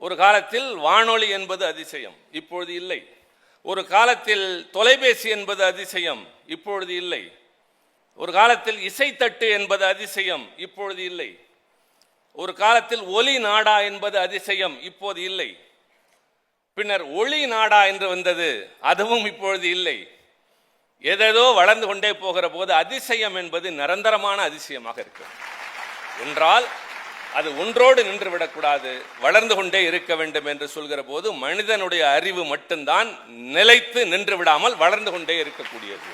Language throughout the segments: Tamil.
ஒரு காலத்தில் வானொலி என்பது அதிசயம், இப்பொழுது இல்லை. ஒரு காலத்தில் தொலைபேசி என்பது அதிசயம், இப்பொழுது இல்லை. ஒரு காலத்தில் இசைத்தட்டு என்பது அதிசயம், இப்பொழுது இல்லை. ஒரு காலத்தில் ஒலி நாடா என்பது அதிசயம், இப்போது இல்லை. பின்னர் ஒளி நாடா என்று வந்தது, அதுவும் இப்பொழுது இல்லை. ஏதேதோ வளர்ந்து கொண்டே போகிற போது அதிசயம் என்பது நிரந்தரமான அதிசயமாக இருக்கும் என்றால் அது ஒன்றோடு நின்று விடக்கூடாது, வளர்ந்து கொண்டே இருக்க வேண்டும் என்று சொல்கிற போது மனிதனுடைய அறிவு மட்டும்தான் நிலைத்து நின்று விடாமல் வளர்ந்து கொண்டே இருக்கக்கூடியது.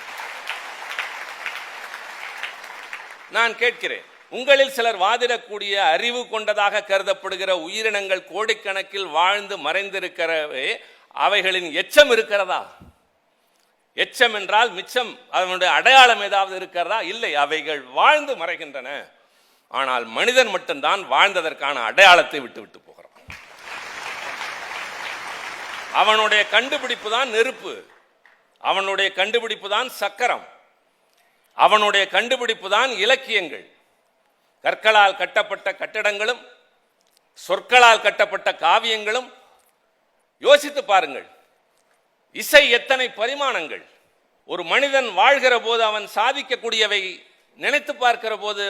நான் கேட்கிறேன், உங்களில் சிலர் வாதிடக்கூடிய அறிவு கொண்டதாக கருதப்படுகிற உயிரினங்கள் கோடிக்கணக்கில் வாழ்ந்து மறைந்திருக்கிறவே அவைகளின் எச்சம் இருக்கிறதா? எச்சம் என்றால் மிச்சம், அதனுடைய அடையாளம் ஏதாவது இருக்கிறதா? இல்லை, அவைகள் வாழ்ந்து மறைகின்றன. ஆனால் மனிதன் மட்டும்தான் வாழ்ந்ததற்கான அடையாளத்தை விட்டு போகிறான். அவனுடைய கண்டுபிடிப்பு தான் நெருப்பு, அவனுடைய கண்டுபிடிப்பு தான் சக்கரம், அவனுடைய கண்டுபிடிப்பு தான் இலக்கியங்கள். கற்களால் கட்டப்பட்ட கட்டடங்களும் சொற்களால் கட்டப்பட்ட காவியங்களும். யோசித்து பாருங்கள், இசை எத்தனை பரிமாணங்கள். ஒரு மனிதன் வாழ்கிற போது அவன் சாதிக்கக்கூடியவை நினைத்து பார்க்கிற போது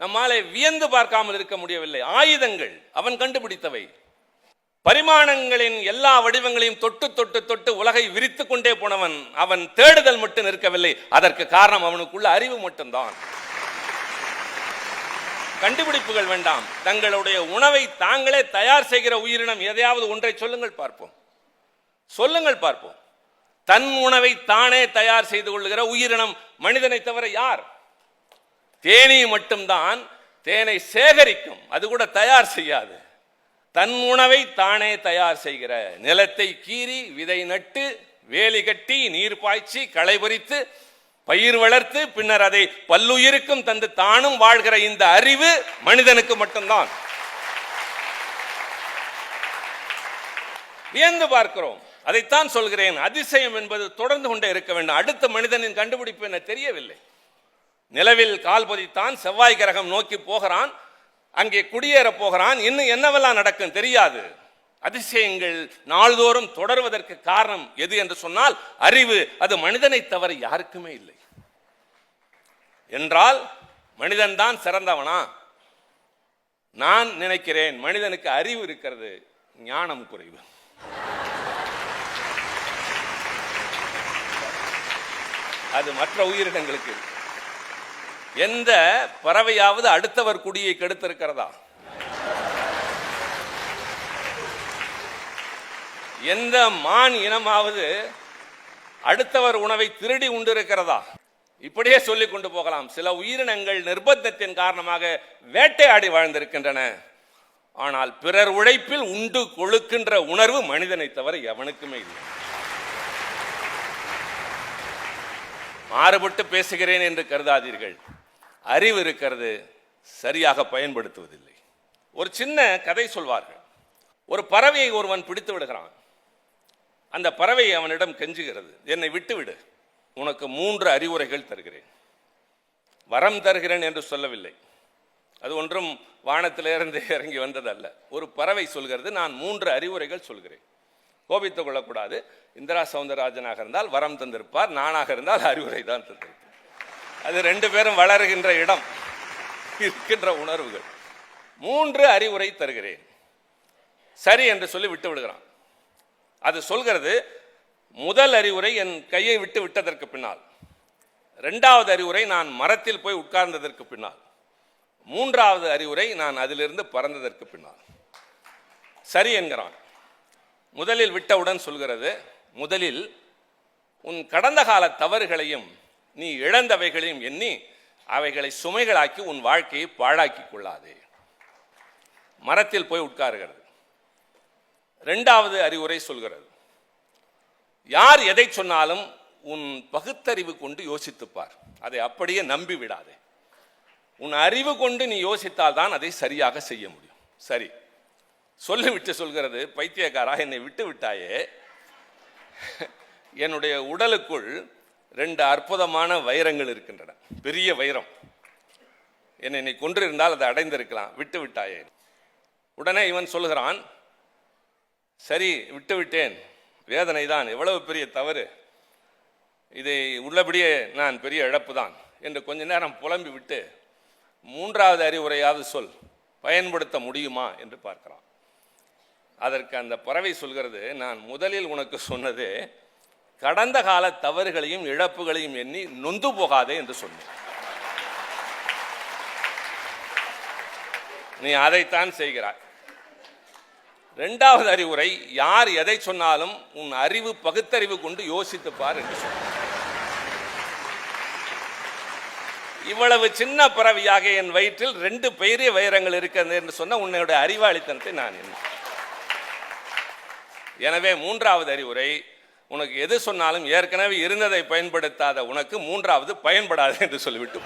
நம்மாலே வியந்து பார்க்காமல் இருக்க முடியவில்லை. ஆயுதங்கள் அவன் கண்டுபிடித்தவை. பரிமாணங்களின் எல்லா வடிவங்களையும் தொட்டு தொட்டு தொட்டு உலகை விரித்து கொண்டே போனவன். அவன் தேடுதல் மட்டும் நிற்கவில்லை, அதற்கு காரணம் அவனுக்குள்ள அறிவு மட்டும்தான். கண்டுபிடிப்புகள் வேண்டாம். தங்களுடைய உணவை தாங்களே தயார் செய்கிற உயிரினம் எதையாவது ஒன்றை சொல்லுங்கள் பார்ப்போம். சொல்லுங்கள் பார்ப்போம். தன் உணவை தானே தயார் செய்து கொள்ளுகிற உயிரினம் மனிதனை தவிர யார்? தேனீ மட்டும்தான் தேனை சேகரிக்கும், அது கூட தயார் செய்யாது. தன் உணவை தானே தயார் செய்கிற, நிலத்தை கீறி விதை நட்டு வேலி கட்டி நீர் பாய்ச்சி களை பறித்து பயிர் வளர்த்து பின்னர் அதை பல்லுயிருக்கும் தந்து தானும் வாழ்கிற இந்த அறிவு மனிதனுக்கு மட்டும்தான். வியந்து பார்க்கிறோம். அதைத்தான் சொல்கிறேன், அதிசயம் என்பது தொடர்ந்து கொண்டே இருக்க வேண்டும். அடுத்த மனிதனின் கண்டுபிடிப்பு என்ன தெரியவில்லை. நிலவில் கால் பதித்தான், செவ்வாய் கிரகம் நோக்கி போகிறான், அங்கே குடியேற போகிறான், இன்னும் என்னவெல்லாம் நடக்கும் தெரியாது. அதிசயங்கள் நாள்தோறும் தொடர்வதற்கு காரணம் எது என்று சொன்னால் அறிவு. அது மனிதனை தவிர யாருக்குமே இல்லை என்றால் மனிதன் தான் சிறந்தவனா? நான் நினைக்கிறேன் மனிதனுக்கு அறிவு இருக்கிறது, ஞானம் குறைவு. அது மற்ற உயிரினங்களுக்கு. எந்த பறவையாவது அடுத்தவர் குடியை கெடுத்திருக்கிறதா? எந்த மான் இனமாவது அடுத்தவர் உணவை திருடி உண்டிருக்கிறதா? இப்படியே சொல்லிக் கொண்டு போகலாம். சில உயிரினங்கள் நிர்பந்தத்தின் காரணமாக வேட்டையாடி வாழ்ந்திருக்கின்றன. ஆனால் பிறர் உழைப்பில் உண்டு கொழுக்கின்ற உணர்வு மனிதனை தவிர எவனுக்குமே இல்லை. மாறுபட்டு பேசுகிறேன் என்று கருதாதீர்கள். அறிவு இருக்கிறது, சரியாக பயன்படுத்துவதில்லை. ஒரு சின்ன கதை சொல்வார்கள். ஒரு பறவையை ஒருவன் பிடித்து விடுகிறான். அந்த பறவை அவனிடம் கெஞ்சுகிறது, என்னை விட்டுவிடு, உனக்கு 3 அறிவுரைகள் தருகிறேன். வரம் தருகிறேன் என்று சொல்லவில்லை, அது ஒன்றும் வானத்திலிருந்து இறங்கி வந்ததல்ல. ஒரு பறவை சொல்கிறது, நான் 3 அறிவுரைகள் சொல்கிறேன், கோபித்துக் கொள்ளக்கூடாது. இந்திரா சவுந்தரராஜனாக இருந்தால் வரம் தந்திருப்பார், நானாக இருந்தால் அறிவுரை தான் தந்திருப்பார். அது 2 பேரும் வளருகின்ற இடம், இருக்கின்ற உணர்வுகள். 3 அறிவுரை தருகிறேன், சரி என்று சொல்லி விட்டு விடுகிறான். அது சொல்கிறது, முதல் அறிவுரை என் கையை விட்டு விட்டதற்கு பின்னால், 2வது அறிவுரை நான் மரத்தில் போய் உட்கார்ந்ததற்கு பின்னால், 3வது அறிவுரை நான் அதிலிருந்து பறந்ததற்கு பின்னால். சரி என்கிறான். முதலில் விட்டவுடன் சொல்கிறது, முதலில் உன் கடந்த கால தவறுகளையும் நீ இழந்தவைகளையும் எண்ணி அவைகளை சுமைகளாக்கி உன் வாழ்க்கையை பாழாக்கி கொள்ளாதே. மரத்தில் போய் உட்காருகிறது. 2வது அறிவுரை சொல்கிறது, யார் எதை சொன்னாலும் உன் பகுத்தறிவு கொண்டு யோசித்துப்பார், அதை அப்படியே நம்பி விடாதே. உன் அறிவு கொண்டு நீ யோசித்தால் தான் அதை சரியாக செய்ய முடியும். சரி சொல்லிவிட்டு சொல்கிறது, பைத்தியக்காரா, என்னை விட்டு விட்டாயே, என்னுடைய உடலுக்குள் 2 அற்புதமான வைரங்கள் இருக்கின்றன, பெரிய வைரம், என்னை நீ கொன்றிருந்தால் அதை அடைந்திருக்கலாம், விட்டு விட்டாயே. உடனே இவன் சொல்கிறான், சரி, விட்டுவிட்டேன், வேதனை தான், எவ்வளவு பெரிய தவறு, இதை உள்ளபடியே நான் பெரிய இழப்பு தான் என்று கொஞ்ச நேரம் புலம்பி விட்டு 3வது அறிவுரையாவது சொல், பயன்படுத்த முடியுமா என்று பார்க்கிறான். அதற்கு அந்த பறவை சொல்கிறது, நான் முதலில் உனக்கு சொன்னது கடந்த கால தவறுகளையும் இழப்புகளையும் எண்ணி நொந்து போகாதே என்று சொன்னேன். நீ அதைத்தான் செய்கிறாய். 2வது அறிவுரை, யார் எதை சொன்னாலும் உன் அறிவு பகுத்தறிவு கொண்டு யோசித்து பார் என்று சொன்னார். இவ்வளவு சின்ன பறவையாக என் வயிற்றில் 2 பெரிய வைரங்கள் இருக்கிறது என்று சொன்ன உன்னுடைய அறிவாளித்தனத்தை நான் என்ன. எனவே 3வது அறிவுரை, உனக்கு எது சொன்னாலும் ஏற்கனவே இருந்ததை பயன்படுத்தாத உனக்கு 3வது பயன்படாது என்று சொல்லிவிட்டு